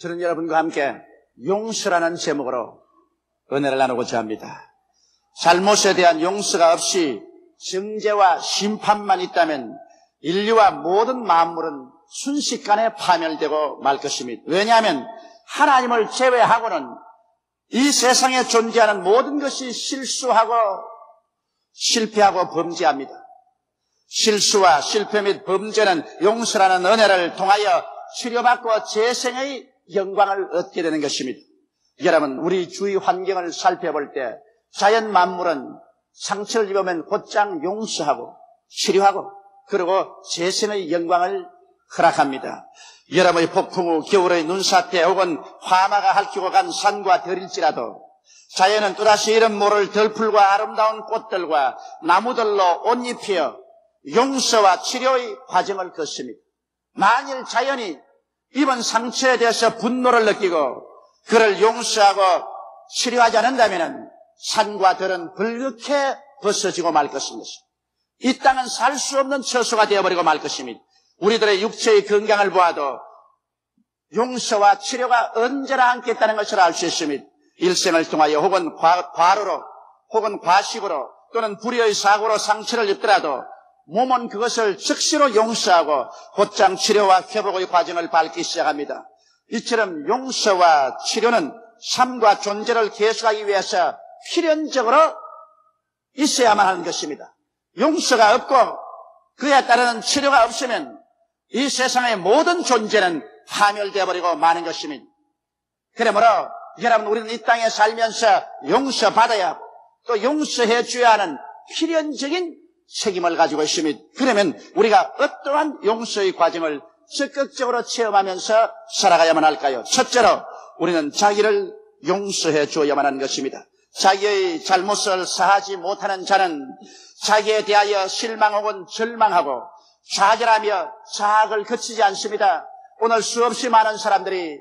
저는 여러분과 함께 용서라는 제목으로 은혜를 나누고자 합니다. 잘못에 대한 용서가 없이 정죄와 심판만 있다면 인류와 모든 만물은 순식간에 파멸되고 말 것입니다. 왜냐하면 하나님을 제외하고는 이 세상에 존재하는 모든 것이 실수하고 실패하고 범죄합니다. 실수와 실패 및 범죄는 용서라는 은혜를 통하여 치료받고 재생의 영광을 얻게 되는 것입니다. 여러분, 우리 주위 환경을 살펴볼 때 자연 만물은 상처를 입으면 곧장 용서하고 치료하고 그리고 재생의 영광을 허락합니다. 여러분의 폭풍 후 겨울의 눈사태 혹은 화마가 핥히고 간 산과 들일지라도 자연은 또다시 이름 모를 들풀과 아름다운 꽃들과 나무들로 옷 입혀 용서와 치료의 과정을 걷습니다. 만일 자연이 입은 상처에 대해서 분노를 느끼고 그를 용서하고 치료하지 않는다면 산과 들은 불긋게 벗어지고 말 것입니다. 이 땅은 살 수 없는 처소가 되어버리고 말 것입니다. 우리들의 육체의 건강을 보아도 용서와 치료가 언제나 함께 있다는 것을 알 수 있습니다. 일생을 통하여 혹은 과로로 혹은 과식으로 또는 불의의 사고로 상처를 입더라도 몸은 그것을 즉시로 용서하고 곧장 치료와 회복의 과정을 밟기 시작합니다. 이처럼 용서와 치료는 삶과 존재를 계속하기 위해서 필연적으로 있어야만 하는 것입니다. 용서가 없고 그에 따르는 치료가 없으면 이 세상의 모든 존재는 파멸되어 버리고 마는 것입니다. 그러므로 여러분, 우리는 이 땅에 살면서 용서받아야 하고 또 용서해 줘야 하는 필연적인 책임을 가지고 있습니다. 그러면 우리가 어떠한 용서의 과정을 적극적으로 체험하면서 살아가야만 할까요? 첫째로 우리는 자기를 용서해 줘야만 하는 것입니다. 자기의 잘못을 사하지 못하는 자는 자기에 대하여 실망 혹은 절망하고 좌절하며 자학을 거치지 않습니다. 오늘 수없이 많은 사람들이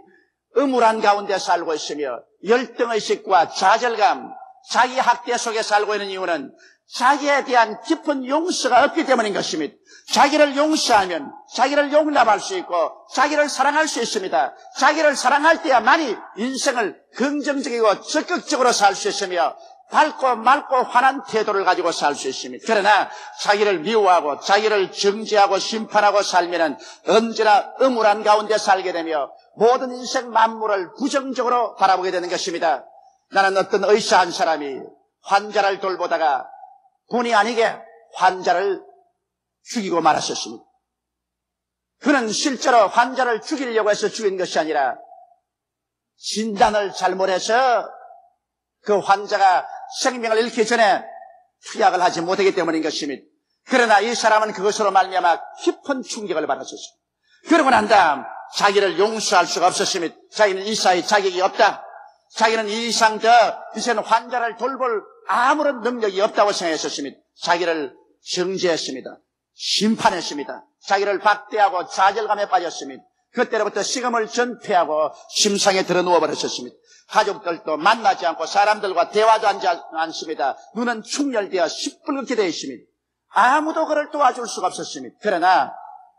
음울한 가운데 살고 있으며 열등의식과 좌절감, 자기 학대 속에 살고 있는 이유는 자기에 대한 깊은 용서가 없기 때문인 것입니다. 자기를 용서하면 자기를 용납할 수 있고 자기를 사랑할 수 있습니다. 자기를 사랑할 때야만이 인생을 긍정적이고 적극적으로 살 수 있으며 밝고 맑고 환한 태도를 가지고 살 수 있습니다. 그러나 자기를 미워하고 자기를 정죄하고 심판하고 살면은 언제나 음울한 가운데 살게 되며 모든 인생 만물을 부정적으로 바라보게 되는 것입니다. 나는 어떤 의사 한 사람이 환자를 돌보다가 본의 아니게 환자를 죽이고 말았었습니다. 그는 실제로 환자를 죽이려고 해서 죽인 것이 아니라 진단을 잘못해서 그 환자가 생명을 잃기 전에 투약을 하지 못하기 때문인 것입니다. 그러나 이 사람은 그것으로 말미암아 깊은 충격을 받았었습니다. 그러고 난 다음 자기를 용서할 수가 없었습니다. 자기는 의사의 자격이 없다. 자기는 이 이상 더 이제는 환자를 돌볼 아무런 능력이 없다고 생각했었습니다. 자기를 정죄했습니다. 심판했습니다. 자기를 박대하고 좌절감에 빠졌습니다. 그때로부터 식음을 전폐하고 심상에 들어 누워버렸었습니다. 가족들도 만나지 않고 사람들과 대화도 하지 않습니다. 눈은 충혈되어 시뻘겋게 되어 있습니다. 아무도 그를 도와줄 수가 없었습니다. 그러나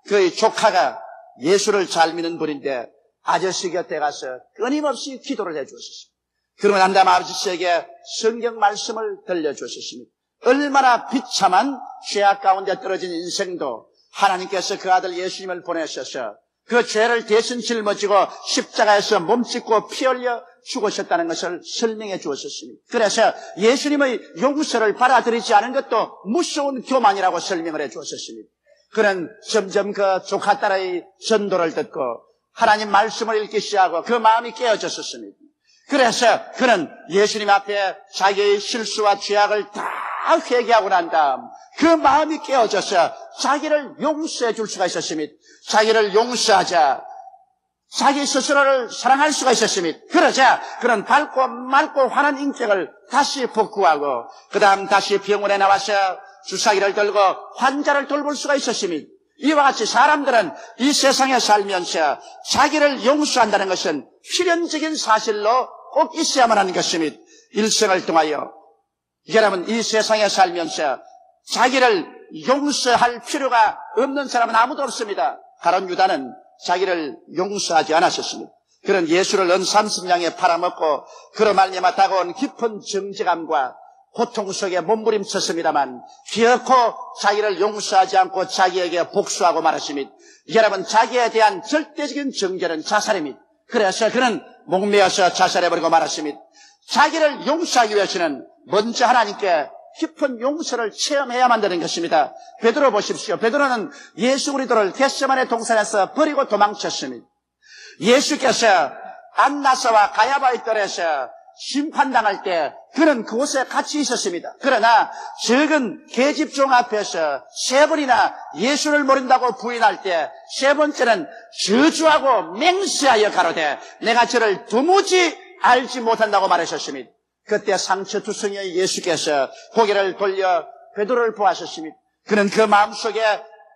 그의 조카가 예수를 잘 믿는 분인데 아저씨 곁에 가서 끊임없이 기도를 해주었습니다. 그러고 난 다음 아저씨에게 성경 말씀을 들려주었습니다. 얼마나 비참한 죄악 가운데 떨어진 인생도 하나님께서 그 아들 예수님을 보내셔서 그 죄를 대신 짊어지고 십자가에서 몸짓고 피 흘려 죽으셨다는 것을 설명해 주었습니다. 그래서 예수님의 용서를 받아들이지 않은 것도 무서운 교만이라고 설명을 해 주었습니다. 그는 점점 그 조카 딸의 전도를 듣고 하나님 말씀을 읽기 시작하고 그 마음이 깨어졌었습니다. 그래서 그는 예수님 앞에 자기의 실수와 죄악을 다 회개하고 난 다음 그 마음이 깨어져서 자기를 용서해 줄 수가 있었습니다. 자기를 용서하자 자기 스스로를 사랑할 수가 있었습니다. 그러자 그는 밝고 맑고 환한 인격을 다시 복구하고 그 다음 다시 병원에 나와서 주사기를 들고 환자를 돌볼 수가 있었습니다. 이와 같이 사람들은 이 세상에 살면서 자기를 용서한다는 것은 필연적인 사실로 꼭 있어야만 하는 것입니다. 일생을 통하여 여러분 이 세상에 살면서 자기를 용서할 필요가 없는 사람은 아무도 없습니다. 가룟 유다는 자기를 용서하지 않았었습니다. 그런 예수를 은삼십냥에 팔아먹고 그로 말미암아 다가온 깊은 정죄감과 고통 속에 몸부림쳤습니다만 기어코 자기를 용서하지 않고 자기에게 복수하고 말았습니다. 여러분, 자기에 대한 절대적인 정죄는 자살입니다. 그래서 그는 목매어서 자살해버리고 말았습니다. 자기를 용서하기 위해서는 먼저 하나님께 깊은 용서를 체험해야만 되는 것입니다. 베드로 보십시오. 베드로는 예수 그리스도를 겟세마네 동산에서 버리고 도망쳤습니다. 예수께서 안나사와 가야바의 뜰에서 심판당할 때 그는 그곳에 같이 있었습니다. 그러나 적은 계집종 앞에서 세 번이나 예수를 모른다고 부인할 때 세 번째는 저주하고 맹세하여 가로되 내가 저를 도무지 알지 못한다고 말하셨습니다. 그때 상처투성이의 예수께서 고개를 돌려 베드로를 보았었습니다. 그는 그 마음속에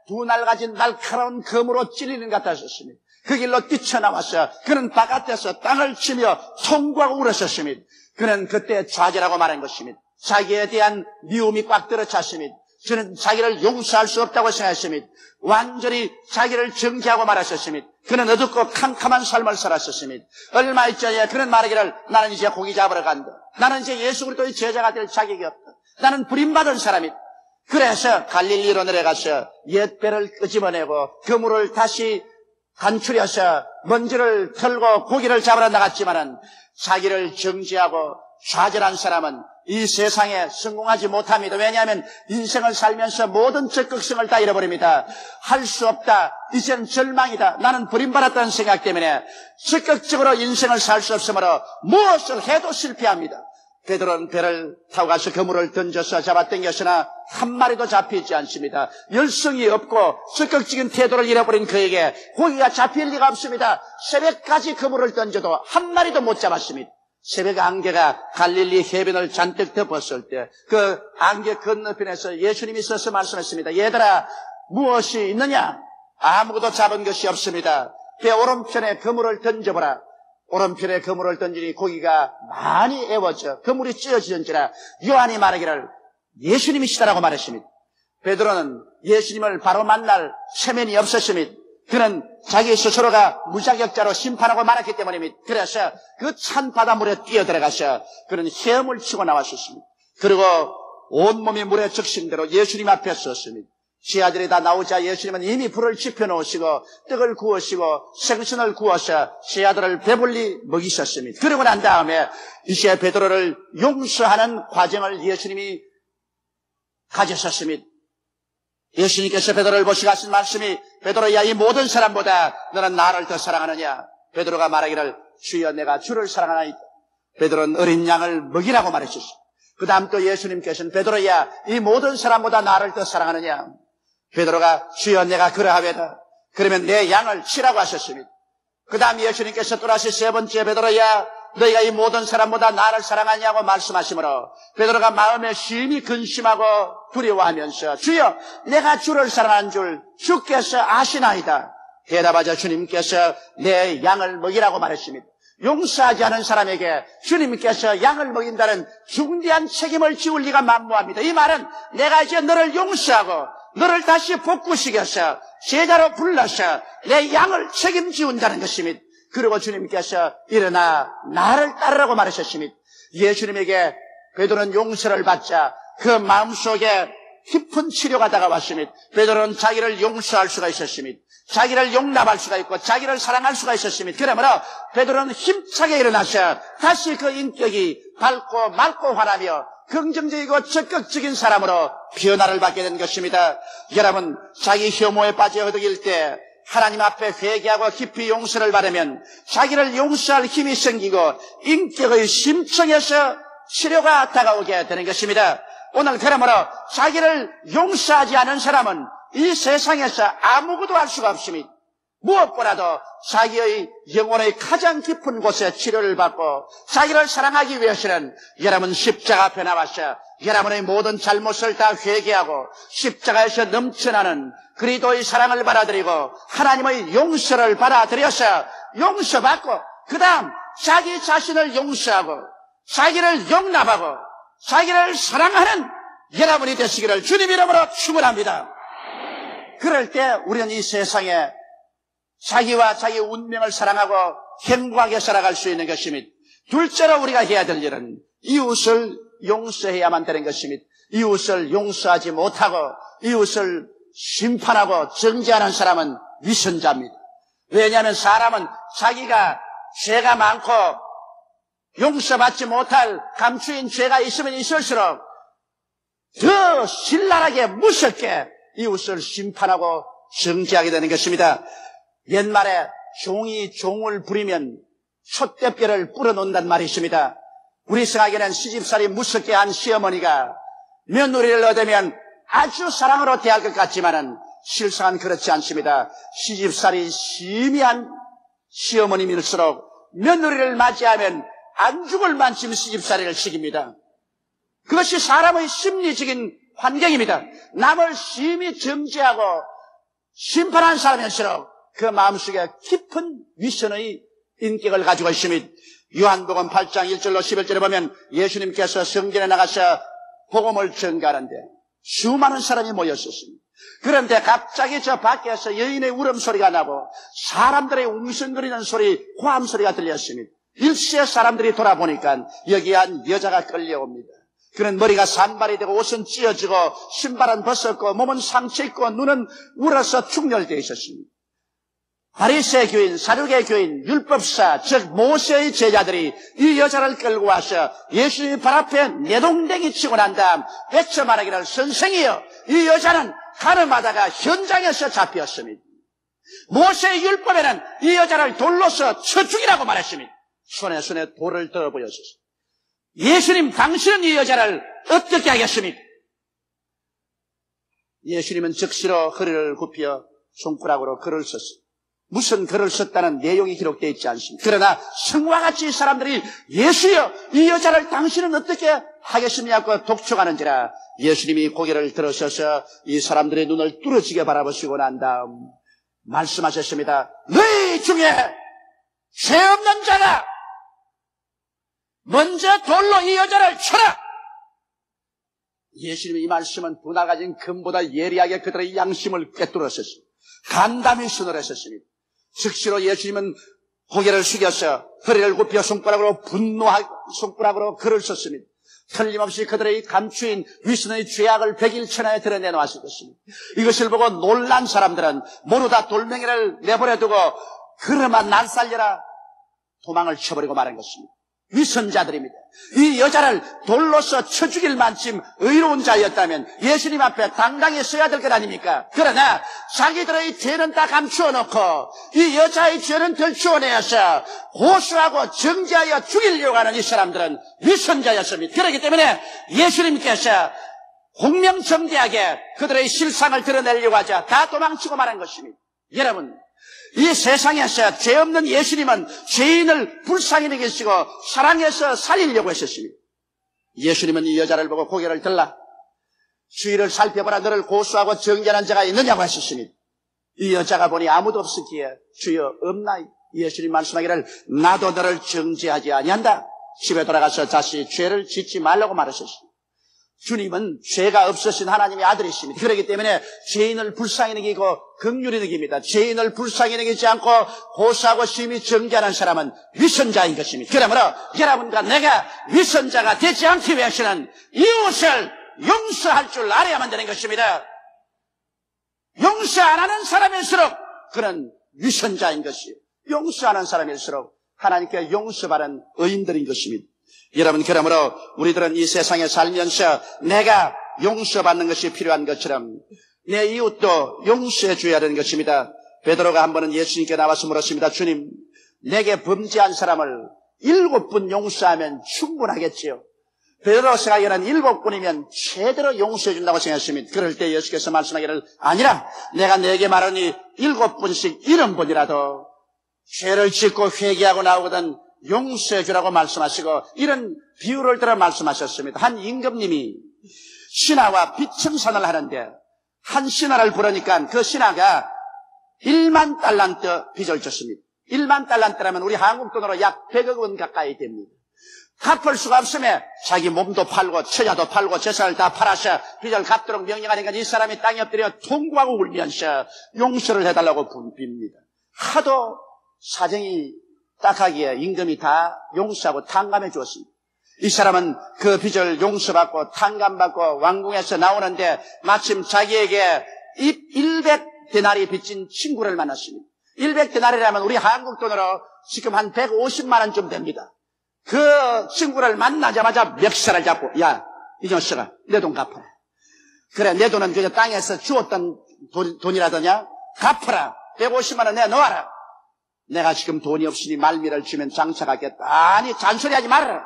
두 날 가진 날카로운 검으로 찔리는 것 같았습니다. 그 길로 뛰쳐나와서 그는 바깥에서 땅을 치며 통구하고 울었었습니다. 그는 그때 좌절하고 말한 것입니다. 자기에 대한 미움이 꽉 들어찼습니다. 저는 자기를 용서할 수 없다고 생각했습니다. 완전히 자기를 정죄하고 말았었습니다. 그는 어둡고 캄캄한 삶을 살았었습니다. 얼마 있자에 그는 말하기를 나는 이제 고기 잡으러 간다. 나는 이제 예수 그리스도의 제자가 될 자격이 없다. 나는 부림받은 사람이다. 그래서 갈릴리로 내려가서 옛 배를 끄집어내고 그물을 다시 간추려서 먼지를 털고 고기를 잡으러 나갔지만은 자기를 정죄하고 좌절한 사람은 이 세상에 성공하지 못합니다. 왜냐하면 인생을 살면서 모든 적극성을 다 잃어버립니다. 할 수 없다. 이젠 절망이다. 나는 버림받았다는 생각 때문에 적극적으로 인생을 살 수 없으므로 무엇을 해도 실패합니다. 베드로는 배를 타고 가서 그물을 던져서 잡아당겼으나 한 마리도 잡히지 않습니다. 열성이 없고 적극적인 태도를 잃어버린 그에게 고기가 잡힐 리가 없습니다. 새벽까지 그물을 던져도 한 마리도 못 잡았습니다. 새벽 안개가 갈릴리 해변을 잔뜩 덮었을 때 그 안개 건너편에서 예수님이 서서 말씀했습니다. 얘들아, 무엇이 있느냐? 아무것도 잡은 것이 없습니다. 배 오른편에 그물을 던져보라. 오른편에 그물을 던지니 고기가 많이 애워져 그물이 찢어지는지라. 요한이 말하기를 예수님이시다라고 말했습니다. 베드로는 예수님을 바로 만날 체면이 없었습니다. 그는 자기 스스로가 무자격자로 심판하고 말았기 때문입니다. 그래서 그 찬 바닷물에 뛰어들어가서 그는 헤엄을 치고 나왔었습니다. 그리고 온몸이 물에 적신 대로 예수님 앞에 섰습니다. 시아들이 다 나오자 예수님은 이미 불을 지펴놓으시고 떡을 구우시고 생선을 구워서 시아들을 배불리 먹이셨습니다. 그러고 난 다음에 이제 베드로를 용서하는 과정을 예수님이 가졌었습니다. 예수님께서 베드로를 보시고 하신 말씀이 베드로야, 이 모든 사람보다 너는 나를 더 사랑하느냐? 베드로가 말하기를 주여 내가 주를 사랑하나이다. 베드로는 어린 양을 먹이라고 말했었습니다. 그 다음 또 예수님께서는 베드로야, 이 모든 사람보다 나를 더 사랑하느냐? 베드로가 주여 내가 그러하외다. 그러면 내 양을 치라고 하셨습니다. 그 다음 예수님께서 또다시 세 번째 베드로야, 너희가 이 모든 사람보다 나를 사랑하냐고 말씀하시므로 베드로가 마음에 심히 근심하고 두려워하면서 주여 내가 주를 사랑하는 줄 주께서 아시나이다. 대답하자 주님께서 내 양을 먹이라고 말했습니다. 용서하지 않은 사람에게 주님께서 양을 먹인다는 중대한 책임을 지울 리가 만무합니다. 이 말은 내가 이제 너를 용서하고 너를 다시 복구시켜서 제자로 불러서 내 양을 책임지운다는 것입니다. 그리고 주님께서 일어나 나를 따르라고 말하셨습니다. 예수님에게 베드로는 용서를 받자 그 마음속에 깊은 치료가 다가왔습니다. 베드로는 자기를 용서할 수가 있었습니다. 자기를 용납할 수가 있고 자기를 사랑할 수가 있었습니다. 그러므로 베드로는 힘차게 일어나서 다시 그 인격이 밝고 맑고 환하며 긍정적이고 적극적인 사람으로 변화를 받게 된 것입니다. 여러분, 자기 혐오에 빠져 허덕일 때 하나님 앞에 회개하고 깊이 용서를 받으면 자기를 용서할 힘이 생기고 인격의 심층에서 치료가 다가오게 되는 것입니다. 오늘 그러므로 자기를 용서하지 않은 사람은 이 세상에서 아무것도 할 수가 없습니다. 무엇보다도 자기의 영혼의 가장 깊은 곳에 치료를 받고 자기를 사랑하기 위해서는 여러분 십자가 앞에 나와서 여러분의 모든 잘못을 다 회개하고 십자가에서 넘쳐나는 그리스도의 사랑을 받아들이고 하나님의 용서를 받아들여서 용서받고 그 다음 자기 자신을 용서하고 자기를 용납하고 자기를 사랑하는 여러분이 되시기를 주님 이름으로 축원합니다. 그럴 때 우리는 이 세상에 자기와 자기 운명을 사랑하고 행복하게 살아갈 수 있는 것이며, 둘째로 우리가 해야 될 일은 이웃을 용서해야만 되는 것이며, 이웃을 용서하지 못하고 이웃을 심판하고 정죄하는 사람은 위선자입니다. 왜냐하면 사람은 자기가 죄가 많고 용서받지 못할 감추인 죄가 있으면 있을수록 더 신랄하게 무섭게 이웃을 심판하고 정죄하게 되는 것입니다. 옛말에 종이 종을 부리면 촛대뼈를 뿌려놓는다는 말이 있습니다. 우리 생각에는 시집살이 무섭게 한 시어머니가 며느리를 얻으면 아주 사랑으로 대할 것 같지만은 실상은 그렇지 않습니다. 시집살이 심히 한 시어머님일수록 며느리를 맞이하면 안죽을 만큼 시집살이를 시킵니다. 그것이 사람의 심리적인 환경입니다. 남을 심히 정죄하고 심판한 사람일수록 그 마음속에 깊은 위선의 인격을 가지고 있습니다. 요한복음 8장 1절로 11절에 보면 예수님께서 성전에 나가서 복음을 전가하는데 수많은 사람이 모였었습니다. 그런데 갑자기 저 밖에서 여인의 울음소리가 나고 사람들의 웅성거리는 소리, 고함소리가 들렸습니다. 일시에 사람들이 돌아보니까 여기 한 여자가 끌려옵니다. 그는 머리가 산발이 되고 옷은 찢어지고 신발은 벗었고 몸은 상처 있고 눈은 울어서 충혈되어 있었습니다. 바리새 교인, 사두개 교인, 율법사, 즉 모세의 제자들이 이 여자를 끌고 와서 예수님 발 앞에 내동댕이 치고 난 다음 외쳐 말하기를, 선생이여, 이 여자는 가늠하다가 현장에서 잡혔습니다. 모세의 율법에는 이 여자를 돌로서 쳐 죽이라고 말했습니다. 손에 돌을 들어 보였습니다. 예수님, 당신은 이 여자를 어떻게 하겠습니까? 예수님은 즉시로 허리를 굽혀 손가락으로 글을 썼습니다. 무슨 글을 썼다는 내용이 기록되어 있지 않습니다. 그러나 성과 같이 사람들이 예수여, 이 여자를 당신은 어떻게 하겠습니까? 독촉하는지라 예수님이 고개를 들으셔서 이 사람들의 눈을 뚫어지게 바라보시고 난 다음 말씀하셨습니다. 너희 중에 죄 없는 자가 먼저 돌로 이 여자를 쳐라! 예수님의 이 말씀은 분할 가진 금보다 예리하게 그들의 양심을 꿰뚫었습니다. 간담이 순월했었습니다. 즉시로 예수님은 고개를 숙여서 허리를 굽혀 손가락으로 손가락으로 글을 썼습니다. 틀림없이 그들의 감추인 위선의 죄악을 백일천하에 드러내놓았을 것입니다. 이것을 보고 놀란 사람들은 모르다 돌멩이를 내버려두고 그러만 날 살려라 도망을 쳐버리고 말한 것입니다. 위선자들입니다. 이 여자를 돌로서 쳐 죽일 만큼 의로운 자였다면 예수님 앞에 당당히 서야 될 것 아닙니까? 그러나 자기들의 죄는 다 감추어 놓고 이 여자의 죄는 들추어내어서 고소하고 정죄하여 죽이려고 하는 이 사람들은 위선자였습니다. 그렇기 때문에 예수님께서 공명정대하게 그들의 실상을 드러내려고 하자 다 도망치고 말한 것입니다. 여러분, 이 세상에서 죄 없는 예수님은 죄인을 불쌍히 여기시고 사랑해서 살리려고 했었습니다. 예수님은 이 여자를 보고 고개를 들라 주위를 살펴보라, 너를 고소하고 정죄하는 자가 있느냐고 하셨습니다. 이 여자가 보니 아무도 없었기에 주여 없나이. 예수님 말씀하기를 나도 너를 정죄하지 아니한다. 집에 돌아가서 다시 죄를 짓지 말라고 말하셨습니다. 주님은 죄가 없으신 하나님의 아들이십니다. 그렇기 때문에 죄인을 불쌍히 여기고 긍휼히 여깁니다. 죄인을 불쌍히 여기지 않고 고소하고 심히 정죄하는 사람은 위선자인 것입니다. 그러므로 여러분과 내가 위선자가 되지 않기 위해서는 이웃을 용서할 줄 알아야만 되는 것입니다. 용서 안 하는 사람일수록 그는 위선자인 것이요, 용서하는 사람일수록 하나님께 용서받은 의인들인 것입니다. 여러분, 그러므로 우리들은 이 세상에 살면서 내가 용서받는 것이 필요한 것처럼 내 이웃도 용서해 줘야 되는 것입니다. 베드로가 한 번은 예수님께 나와서 물었습니다. 주님, 내게 범죄한 사람을 7분 용서하면 충분하겠지요? 베드로 생각에는 7분이면 제대로 용서해 준다고 생각했습니다. 그럴 때 예수께서 말씀하기를 아니라 내가 내게 말하니 7분씩 70번이라도 죄를 짓고 회개하고 나오거든 용서해 주라고 말씀하시고 이런 비유를 들어 말씀하셨습니다. 한 임금님이 신하와 비청산을 하는데 한 신하를 부르니까 그 신하가 1만 달란트 빚을 졌습니다. 1만 달란트라면 우리 한국 돈으로 약 100억 원 가까이 됩니다. 갚을 수가 없으면 자기 몸도 팔고 처자도 팔고 재산을 다 팔아서 빚을 갚도록 명령하니까 이 사람이 땅에 엎드려 통곡하고 울면서 용서를 해달라고 빕니다. 하도 사정이 딱하기에 임금이 다 용서하고 탕감해 주었습니다. 이 사람은 그 빚을 용서받고 탕감받고 왕궁에서 나오는데 마침 자기에게 100데나리 빚진 친구를 만났습니다. 100데나리라면 우리 한국 돈으로 지금 한 150만 원쯤 됩니다. 그 친구를 만나자마자 멱살을 잡고, 야, 이 녀석아, 내 돈 갚아라. 그래, 내 돈은 그저 땅에서 주었던 돈이라더냐? 갚아라. 150만 원 내놓아라. 내가 지금 돈이 없으니 말미를 주면 장사가겠다. 아니, 잔소리하지 말아라.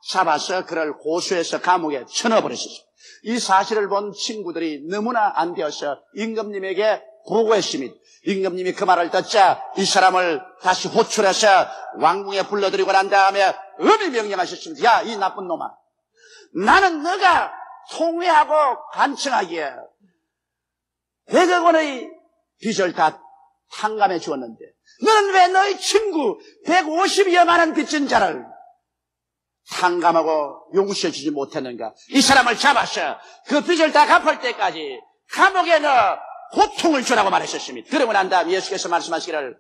잡아서 그를 고소해서 감옥에 쳐넣어버렸었어요. 이 사실을 본 친구들이 너무나 안 되어서 임금님에게 보고했습니다. 임금님이 그 말을 듣자 이 사람을 다시 호출해서 왕궁에 불러들이고 난 다음에 엄히 명령하셨습니다. 야, 이 나쁜 놈아, 나는 너가 통회하고 간청하기에 100억 원의 빚을 다 탕감해 주었는데 너는 왜 너희 친구 150여만 원 빚진 자를 탕감하고 용서해 주지 못했는가? 이 사람을 잡아서 그 빚을 다 갚을 때까지 감옥에 넣어 고통을 주라고 말하셨습니다. 그러고 난 다음 예수께서 말씀하시기를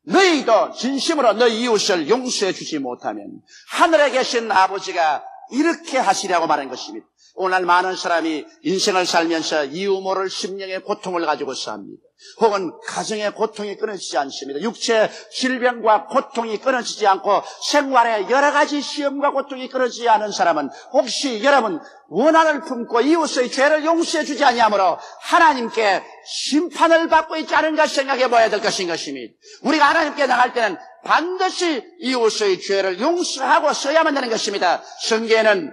너희도 진심으로 너희 이웃을 용서해 주지 못하면 하늘에 계신 아버지가 이렇게 하시라고 말한 것입니다. 오늘 많은 사람이 인생을 살면서 이유 모를 심령의 고통을 가지고 삽니다. 혹은 가정의 고통이 끊어지지 않습니다. 육체 질병과 고통이 끊어지지 않고 생활의 여러 가지 시험과 고통이 끊어지지 않은 사람은 혹시 여러분 원한을 품고 이웃의 죄를 용서해 주지 아니하므로 하나님께 심판을 받고 있지 않은가 생각해 봐야 될 것인 것입니다. 우리가 하나님께 나갈 때는 반드시 이웃의 죄를 용서하고 써야만 되는 것입니다. 성경에는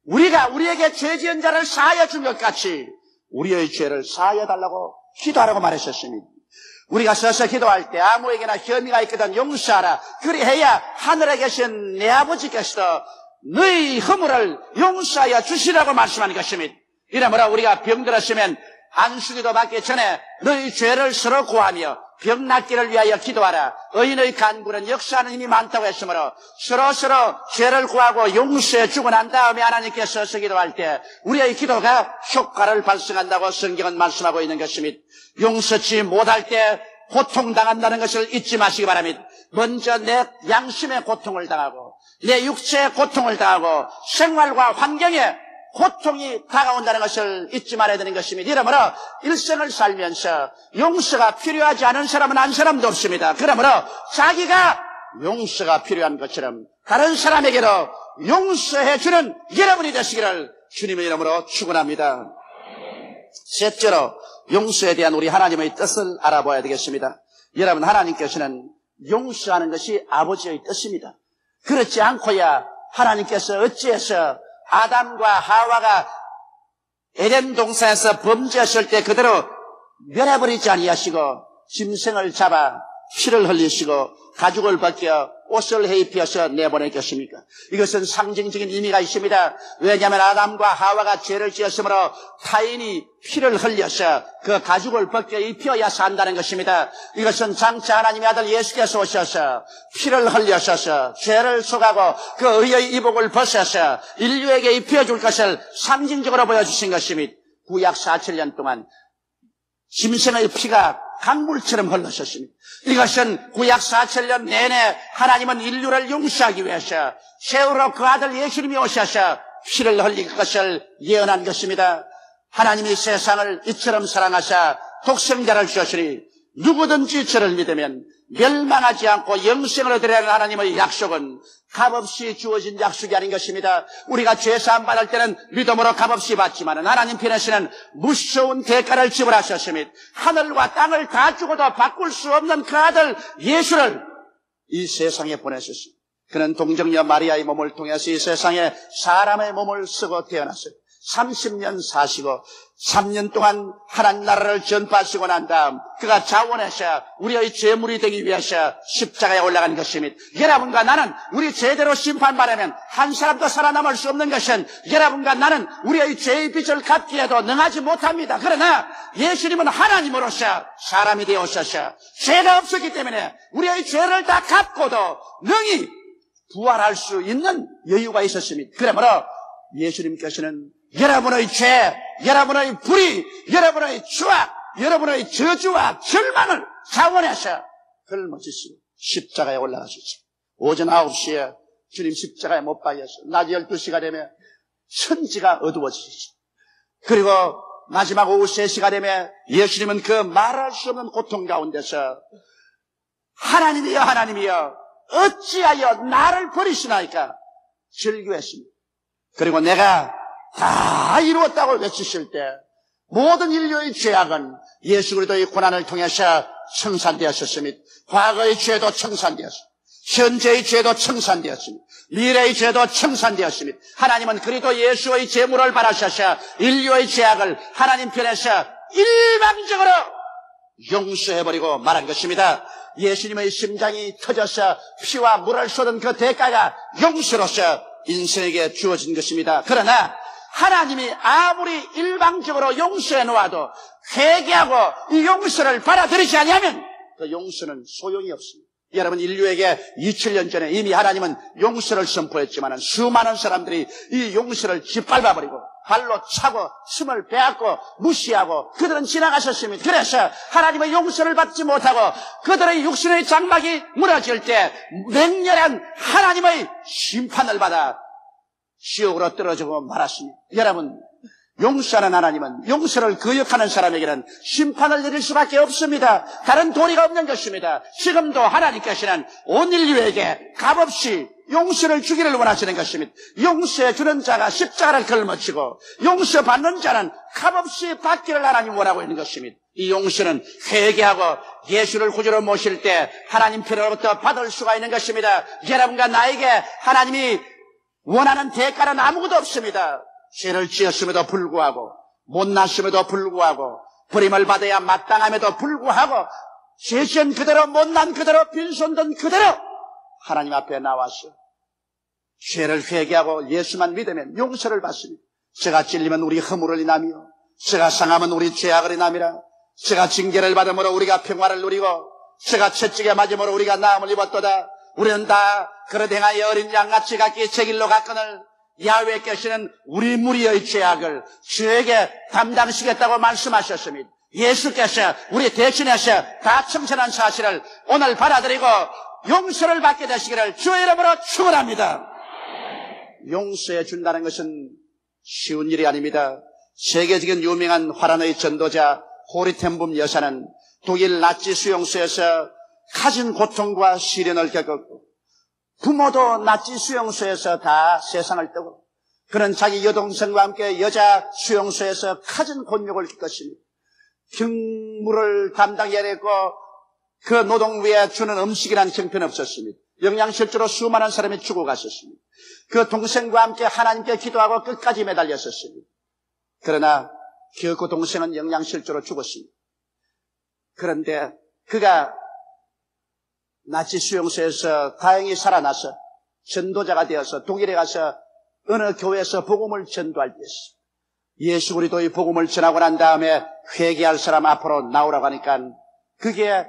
우리가 우리에게 죄 지은 자를 사하여 준 것 같이 우리의 죄를 사하여 달라고 기도하라고 말하셨습니다. 우리가 서서 기도할 때 아무에게나 혐의가 있거든 용서하라. 그리해야 하늘에 계신 내 아버지께서도 너희 허물을 용서하여 주시라고 말씀하는 것입니다. 이러므로 우리가 병들었으면 안수기도 받기 전에 너희 죄를 서로 고하며 병 낫기를 위하여 기도하라. 의인의 간구는 역사하는 힘이 많다고 했으므로 서로 죄를 구하고 용서해 주고 난 다음에 하나님께 서서 기도할 때 우리의 기도가 효과를 발생한다고 성경은 말씀하고 있는 것입니다. 용서치 못할 때 고통당한다는 것을 잊지 마시기 바랍니다. 먼저 내 양심의 고통을 당하고 내 육체의 고통을 당하고 생활과 환경에 고통이 다가온다는 것을 잊지 말아야 되는 것입니다. 이러므로 일생을 살면서 용서가 필요하지 않은 사람은 한 사람도 없습니다. 그러므로 자기가 용서가 필요한 것처럼 다른 사람에게도 용서해주는 여러분이 되시기를 주님의 이름으로 축원합니다. 셋째로 용서에 대한 우리 하나님의 뜻을 알아봐야 되겠습니다. 여러분, 하나님께서는 용서하는 것이 아버지의 뜻입니다. 그렇지 않고야 하나님께서 어찌해서 아담과 하와가 에덴 동산에서 범죄했을 때 그대로 멸해버리지 아니하시고 짐승을 잡아 피를 흘리시고 가죽을 벗겨 옷을 해입혀서 내보냈겠습니까? 이것은 상징적인 의미가 있습니다. 왜냐하면 아담과 하와가 죄를 지었으므로 타인이 피를 흘려서 그 가죽을 벗겨 입혀야 산다는 것입니다. 이것은 장차 하나님의 아들 예수께서 오셔서 피를 흘려셔서 죄를 속하고 그 의의 이복을 벗어서 인류에게 입혀줄 것을 상징적으로 보여주신 것입니다. 구약 4,7년 동안 짐승의 피가 강물처럼 흘러섰습니다. 이것은 구약 4,000년 내내 하나님은 인류를 용서하기 위해서 세월호 그 아들 예수님이 오셔서 피를 흘릴 것을 예언한 것입니다. 하나님이 세상을 이처럼 사랑하사 독생자를 주셨으니 누구든지 저를 믿으면 멸망하지 않고 영생을 얻으려는 하나님의 약속은 값없이 주어진 약속이 아닌 것입니다. 우리가 죄사함 받을 때는 믿음으로 값없이 받지만 하나님 편에서는 무서운 대가를 지불하셨으며 하늘과 땅을 다 주고도 바꿀 수 없는 그 아들 예수를 이 세상에 보내셨습니다. 그는 동정녀 마리아의 몸을 통해서 이 세상에 사람의 몸을 쓰고 태어났어요. 30년 사시고 3년 동안 하나님 나라를 전파하시고 난 다음 그가 자원해서 우리의 죄물이 되기 위해서 십자가에 올라간 것입니다. 여러분과 나는 우리 죄대로 심판받으면 한 사람도 살아남을 수 없는 것은 여러분과 나는 우리의 죄의 빚을 갚기에도 능하지 못합니다. 그러나 예수님은 하나님으로서 사람이 되어오셔서 죄가 없었기 때문에 우리의 죄를 다 갚고도 능히 부활할 수 있는 여유가 있었습니다. 그러므로 예수님께서는 여러분의 죄, 여러분의 불의, 여러분의 추악, 여러분의 저주와 절망을 자원해서 걸머지시고 십자가에 올라가시죠. 오전 9시에 주님 십자가에 못 박여서 낮 12시가 되면 천지가 어두워지시죠. 그리고 마지막 오후 3시가 되면 예수님은 그 말할 수 없는 고통 가운데서 하나님이여 하나님이여 어찌하여 나를 버리시나이까 절규했습니다. 그리고 내가 다 이루었다고 외치실 때 모든 인류의 죄악은 예수 그리스도의 고난을 통해서 청산되었습니다. 과거의 죄도 청산되었습니다. 현재의 죄도 청산되었습니다. 미래의 죄도 청산되었습니다. 하나님은 그리스도 예수의 제물을 바라셔서 인류의 죄악을 하나님 편에서 일방적으로 용서해버리고 말한 것입니다. 예수님의 심장이 터져서 피와 물을 쏟은 그 대가가 용서로서 인생에게 주어진 것입니다. 그러나 하나님이 아무리 일방적으로 용서해 놓아도 회개하고 이 용서를 받아들이지 않으면 그 용서는 소용이 없습니다. 여러분, 인류에게 2000년 전에 이미 하나님은 용서를 선포했지만 수많은 사람들이 이 용서를 짓밟아버리고 발로 차고 침을 빼앗고 무시하고 그들은 지나가셨습니다. 그래서 하나님의 용서를 받지 못하고 그들의 육신의 장막이 무너질 때 맹렬한 하나님의 심판을 받아 지옥으로 떨어지고 말았습니다. 여러분, 용서하는 하나님은 용서를 거역하는 사람에게는 심판을 내릴 수밖에 없습니다. 다른 도리가 없는 것입니다. 지금도 하나님께서는 온 인류에게 값없이 용서를 주기를 원하시는 것입니다. 용서해 주는 자가 십자가를 걸머치고 용서받는 자는 값없이 받기를 하나님 원하고 있는 것입니다. 이 용서는 회개하고 예수를 구주로 모실 때 하나님 편으로부터 받을 수가 있는 것입니다. 여러분과 나에게 하나님이 원하는 대가는 아무것도 없습니다. 죄를 지었음에도 불구하고 못났음에도 불구하고 버림을 받아야 마땅함에도 불구하고 죄지은 그대로 못난 그대로 빈손든 그대로 하나님 앞에 나와서 죄를 회개하고 예수만 믿으면 용서를 받습니다. 죄가 찔리면 우리 허물을 인하며 죄가 상하면 우리 죄악을 인함이라. 죄가 징계를 받음으로 우리가 평화를 누리고 죄가 채찍에 맞음으로 우리가 나음을 입었도다. 우리는 다 그릇 행하여 어린 양같이 각기 제 길로 갔거늘 야훼께서는 우리 무리의 죄악을 저에게 담당시겠다고 말씀하셨습니다. 예수께서 우리 대신해서 다 청산한 사실을 오늘 받아들이고 용서를 받게 되시기를 주의 이름으로 축원합니다. 용서해 준다는 것은 쉬운 일이 아닙니다. 세계적인 유명한 화란의 전도자 호리텐붐 여사는 독일 나치 수용소에서 가진 고통과 시련을 겪었고 부모도 나치 수용소에서 다 세상을 떠고 그는 자기 여동생과 함께 여자 수용소에서 가진 곤욕을 겪었습니다. 경무를 담당해야 했고 그 노동부에 주는 음식이란 형편 없었습니다. 영양실조로 수많은 사람이 죽어갔었습니다. 그 동생과 함께 하나님께 기도하고 끝까지 매달렸었습니다. 그러나 그 동생은 영양실조로 죽었습니다. 그런데 그가 나치 수용소에서 다행히 살아나서 전도자가 되어서 독일에 가서 어느 교회에서 복음을 전도할 때 예수 그리스도의 복음을 전하고 난 다음에 회개할 사람 앞으로 나오라고 하니까 그게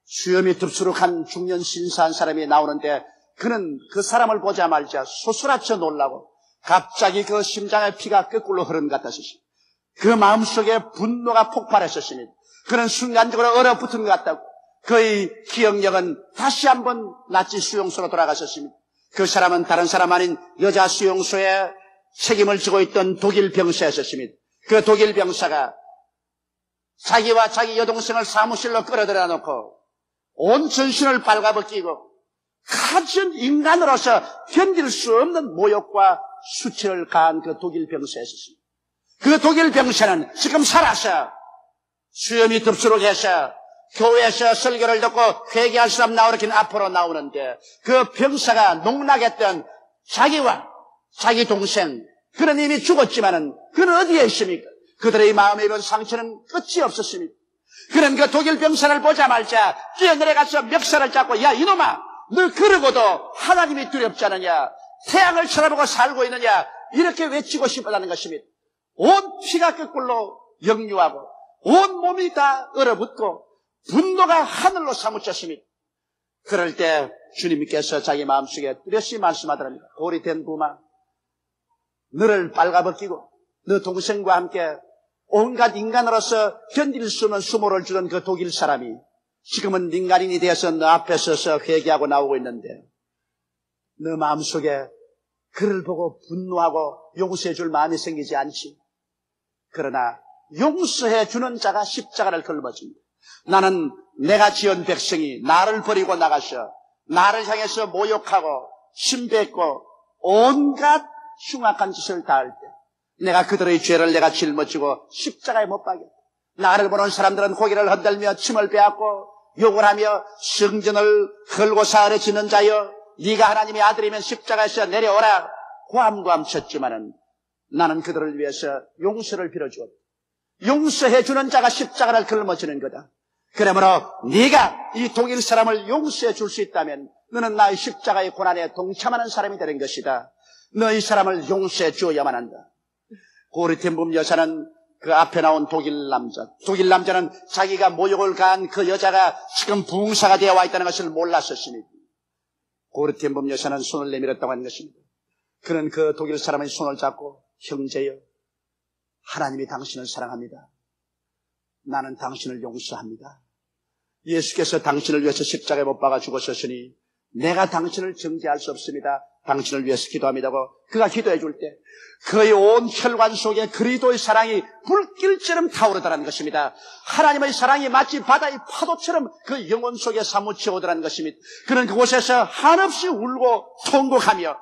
수염이 듭수룩한 중년 신사한 사람이 나오는데 그는 그 사람을 보자마자 소스라쳐 놀라고 갑자기 그 심장의 피가 거꾸로 흐르는 것 같았습니다. 그 마음속에 분노가 폭발했었습니다. 그는 순간적으로 얼어붙은 것 같다고 그의 기억력은 다시 한번 나치 수용소로 돌아갔었습니다. 그 사람은 다른 사람 아닌 여자 수용소에 책임을 지고 있던 독일 병사였었습니다. 그 독일 병사가 자기와 자기 여동생을 사무실로 끌어들여 놓고 온 전신을 빨가벗기고 가진 인간으로서 견딜 수 없는 모욕과 수치를 가한 그 독일 병사였습니다. 그 독일 병사는 지금 살아서 수염이 듭수룩해서 교회에서 설교를 듣고 회개할 사람 나오긴 앞으로 나오는데 그 병사가 농락했던 자기와 자기 동생 그는 이미 죽었지만은 그는 어디에 있습니까? 그들의 마음에 입은 상처는 끝이 없었습니다. 그는 그 독일 병사를 보자마자 뛰어내려가서 멱살을 잡고 야 이놈아 너 그러고도 하나님이 두렵지 않느냐 태양을 쳐다보고 살고 있느냐 이렇게 외치고 싶었다는 것입니다. 온 피가 거꾸로 역류하고 온 몸이 다 얼어붙고 분노가 하늘로 사무쳤습니다. 그럴 때 주님께서 자기 마음속에 뚜렷이 말씀하더랍니다. 호리텐붐아 너를 빨가벗기고 너 동생과 함께 온갖 인간으로서 견딜 수 없는 수모를 주던 그 독일 사람이 지금은 민간인이 되어서 너 앞에 서서 회개하고 나오고 있는데 너 마음속에 그를 보고 분노하고 용서해 줄 마음이 생기지 않지. 그러나 용서해 주는 자가 십자가를 걸머집니다. 나는 내가 지은 백성이 나를 버리고 나가셔 나를 향해서 모욕하고 침뱉고 온갖 흉악한 짓을 다할 때 내가 그들의 죄를 내가 짊어지고 십자가에 못 박겠다. 나를 보는 사람들은 고개를 흔들며 침을 빼앗고 욕을 하며 성전을 헐고사 아래 지는 자여 네가 하나님의 아들이면 십자가에서 내려오라 고함고함 쳤지만은 나는 그들을 위해서 용서를 빌어주었다. 용서해 주는 자가 십자가를 걸머지는 거다. 그러므로 네가 이 독일 사람을 용서해 줄 수 있다면 너는 나의 십자가의 고난에 동참하는 사람이 되는 것이다. 너 이 사람을 용서해 주어야만 한다. 고르텐붐 여사는 그 앞에 나온 독일 남자는 자기가 모욕을 가한 그 여자가 지금 부흥사가 되어 와 있다는 것을 몰랐었으니 고르텐붐 여사는 손을 내밀었다고 하는 것입니다. 그는 그 독일 사람의 손을 잡고 형제여 하나님이 당신을 사랑합니다. 나는 당신을 용서합니다. 예수께서 당신을 위해서 십자가에 못 박아 죽으셨으니 내가 당신을 정죄할 수 없습니다. 당신을 위해서 기도합니다고 그가 기도해 줄 때 그의 온 혈관 속에 그리스도의 사랑이 불길처럼 타오르더라는 것입니다. 하나님의 사랑이 마치 바다의 파도처럼 그 영혼 속에 사무쳐 오더라는 것입니다. 그는 그곳에서 한없이 울고 통곡하며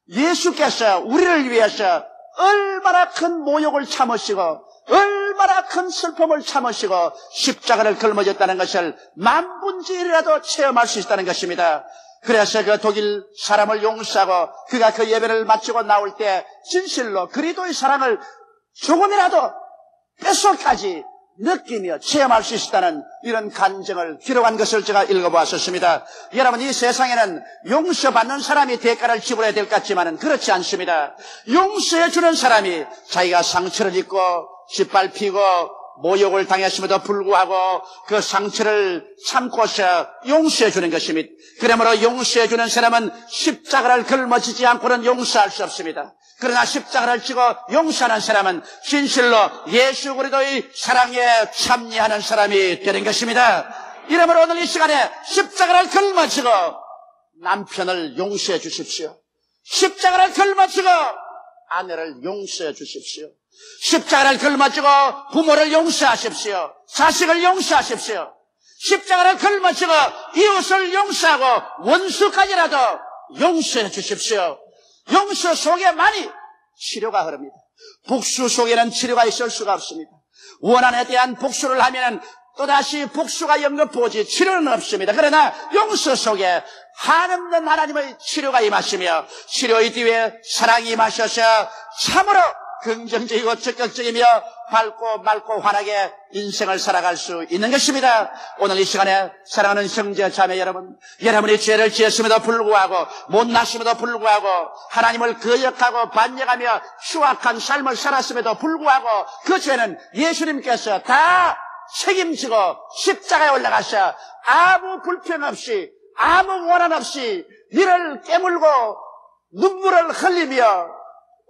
예수께서 우리를 위해서 얼마나 큰 모욕을 참으시고 얼마나 큰 슬픔을 참으시고 십자가를 걸머졌다는 것을 만분지일이라도 체험할 수 있다는 것입니다. 그래서 그 독일 사람을 용서하고 그가 그 예배를 마치고 나올 때 진실로 그리스도의 사랑을 조금이라도 뼛속까지 느끼며 체험할 수 있다는 이런 간증을 기록한 것을 제가 읽어보았었습니다. 여러분, 이 세상에는 용서받는 사람이 대가를 지불해야 될 것 같지만은 그렇지 않습니다. 용서해 주는 사람이 자기가 상처를 입고 짓밟히고 모욕을 당했음에도 불구하고 그 상처를 참고서 용서해 주는 것입니다. 그러므로 용서해 주는 사람은 십자가를 걸머지지 않고는 용서할 수 없습니다. 그러나 십자가를 지고 용서하는 사람은 진실로 예수 그리스도의 사랑에 참여하는 사람이 되는 것입니다. 이러므로 오늘 이 시간에 십자가를 걸머지고 남편을 용서해 주십시오. 십자가를 걸머지고 아내를 용서해 주십시오. 십자가를 걸머지고 부모를 용서하십시오. 자식을 용서하십시오. 십자가를 걸머지고 이웃을 용서하고 원수까지라도 용서해 주십시오. 용서 속에만이 치료가 흐릅니다. 복수 속에는 치료가 있을 수가 없습니다. 원한에 대한 복수를 하면 또다시 복수가 연급보지 치료는 없습니다. 그러나 용서 속에 한없는 하나님의 치료가 임하시며 치료의 뒤에 사랑이 임하셔서 참으로 긍정적이고 적극적이며 밝고 맑고 환하게 인생을 살아갈 수 있는 것입니다. 오늘 이 시간에 사랑하는 형제 자매 여러분, 여러분이 죄를 지었음에도 불구하고 못났음에도 불구하고 하나님을 거역하고 반역하며 추악한 삶을 살았음에도 불구하고 그 죄는 예수님께서 다 책임지고 십자가에 올라가서 아무 불평 없이 아무 원한 없이 이를 깨물고 눈물을 흘리며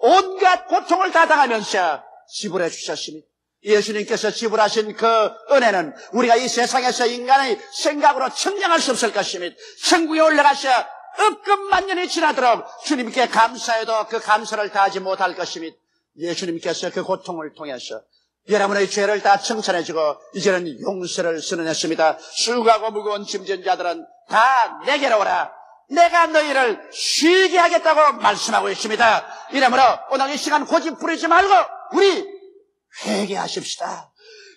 온갖 고통을 다 당하면서 지불해 주셨습니다. 예수님께서 지불하신 그 은혜는 우리가 이 세상에서 인간의 생각으로 측량할 수 없을 것입니다. 천국에 올라가서 억금만년이 지나도록 주님께 감사해도 그 감사를 다하지 못할 것입니다. 예수님께서 그 고통을 통해서 여러분의 죄를 다 청산해주고 이제는 용서를 선언했습니다. 수고하고 무거운 짐진 자들은 다 내게로 오라. 내가 너희를 쉬게 하겠다고 말씀하고 있습니다. 이러므로 오늘 이 시간 고집 부리지 말고 우리 회개하십시다.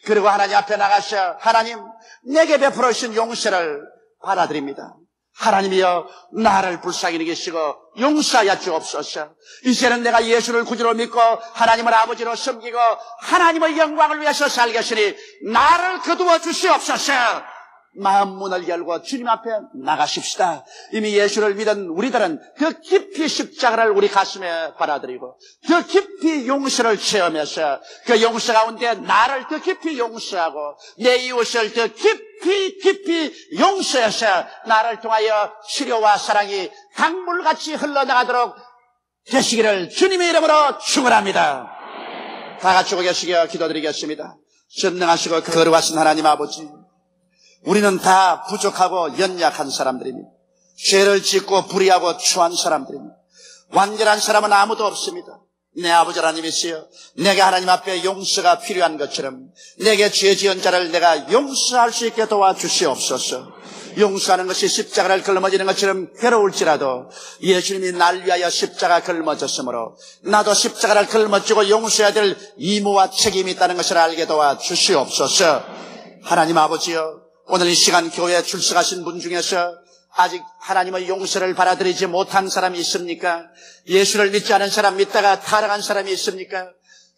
그리고 하나님 앞에 나가서 하나님 내게 베풀어 주신 용서를 받아들입니다. 하나님이여 나를 불쌍히 여기시고 용서하여 주옵소서. 이제는 내가 예수를 구주로 믿고 하나님을 아버지로 섬기고 하나님의 영광을 위해서 살겠으니 나를 거두어 주시옵소서. 마음 문을 열고 주님 앞에 나가십시다. 이미 예수를 믿은 우리들은 더 깊이 십자가를 우리 가슴에 받아들이고 더 깊이 용서를 체험해서 그 용서 가운데 나를 더 깊이 용서하고 내 이웃을 더 깊이 용서해서 나를 통하여 치료와 사랑이 강물같이 흘러나가도록 되시기를 주님의 이름으로 축원합니다. 다 같이 고 계시게 기도드리겠습니다. 전능하시고 거룩하신 하나님 아버지, 우리는 다 부족하고 연약한 사람들입니다. 죄를 짓고 불의하고 추한 사람들입니다. 완전한 사람은 아무도 없습니다. 내 아버지 하나님이시여, 내게 하나님 앞에 용서가 필요한 것처럼 내게 죄 지은 자를 내가 용서할 수 있게 도와주시옵소서. 용서하는 것이 십자가를 걸머지는 것처럼 괴로울지라도 예수님이 날 위하여 십자가 걸머졌으므로 나도 십자가를 걸머지고 용서해야 될 의무와 책임이 있다는 것을 알게 도와주시옵소서. 하나님 아버지여, 오늘 이 시간 교회에 출석하신 분 중에서 아직 하나님의 용서를 받아들이지 못한 사람이 있습니까? 예수를 믿지 않은 사람, 믿다가 타락한 사람이 있습니까?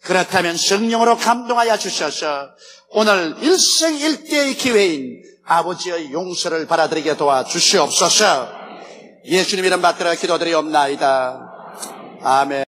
그렇다면 성령으로 감동하여 주셔서 오늘 일생일대의 기회인 아버지의 용서를 받아들이게 도와주시옵소서. 예수님 이름 받들어 기도드리옵나이다. 아멘.